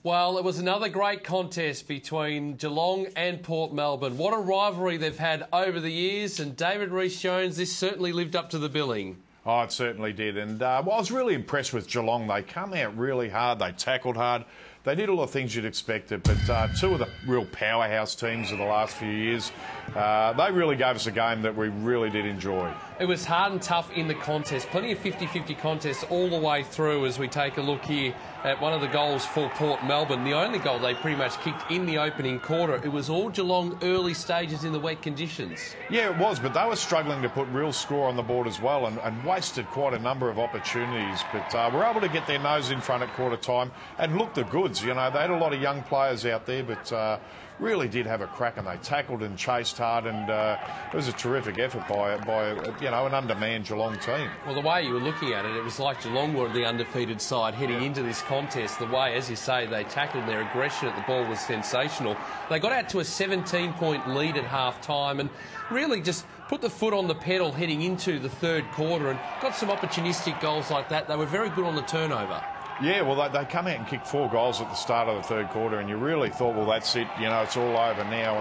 Well, it was another great contest between Geelong and Port Melbourne. What a rivalry they've had over the years, and David Rhys-Jones, this certainly lived up to the billing. Oh, it certainly did. And I was really impressed with Geelong. They come out really hard. They tackled hard. They did all the things you'd expected. But two of the real powerhouse teams of the last few years, they really gave us a game that we really did enjoy. It was hard and tough in the contest. Plenty of 50-50 contests all the way through as we take a look here at one of the goals for Port Melbourne. The only goal they pretty much kicked in the opening quarter. It was all Geelong early stages in the wet conditions. Yeah, it was, but they were struggling to put real score on the board as well and wasted quite a number of opportunities. But were able to get their nose in front at quarter time and look the goods. You know, they had a lot of young players out there, but really did have a crack, and they tackled and chased hard, and it was a terrific effort by an undermanned Geelong team. Well, the way you were looking at it, it was like Geelong were the undefeated side heading into this contest. The way, as you say, they tackled, their aggression at the ball was sensational. They got out to a 17-point lead at half-time and really just put the foot on the pedal heading into the third quarter and got some opportunistic goals like that. They were very good on the turnover. Yeah, well, they come out and kicked 4 goals at the start of the third quarter, and you really thought, well, that's it, you know, it's all over now.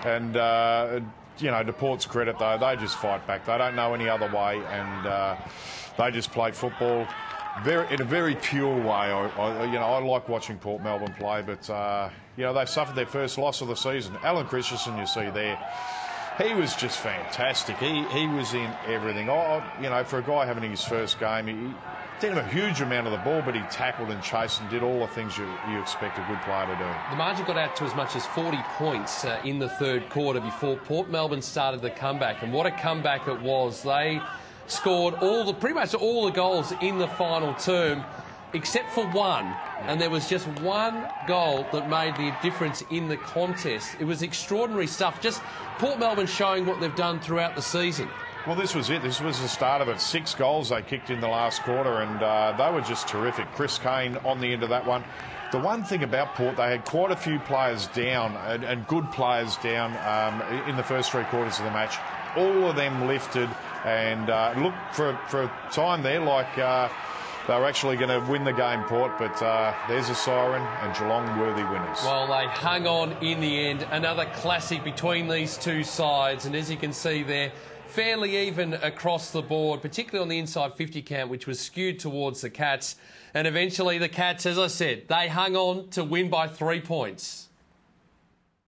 And to Port's credit, though, they just fight back. They don't know any other way, and they just play football in a very pure way. I like watching Port Melbourne play, but, they've suffered their first loss of the season. Alan Christensen, you see there, he was just fantastic. He was in everything. For a guy having his first game, he didn't have a huge amount of the ball, but he tackled and chased and did all the things you expect a good player to do. The margin got out to as much as 40 points in the third quarter before Port Melbourne started the comeback. And what a comeback it was. They scored pretty much all the goals in the final term, except for one. And there was just one goal that made the difference in the contest. It was extraordinary stuff. Just Port Melbourne showing what they've done throughout the season. Well, this was it. This was the start of it. 6 goals they kicked in the last quarter, and they were just terrific. Chris Kane on the end of that one. The one thing about Port, they had quite a few players down, and good players down in the first 3 quarters of the match. All of them lifted and looked for a time there like they were actually going to win the game, Port, but there's a siren, and Geelong worthy winners. Well, they hung on in the end. Another classic between these two sides, and as you can see there, fairly even across the board, particularly on the inside 50 count, which was skewed towards the Cats. And eventually the Cats, as I said, they hung on to win by 3 points.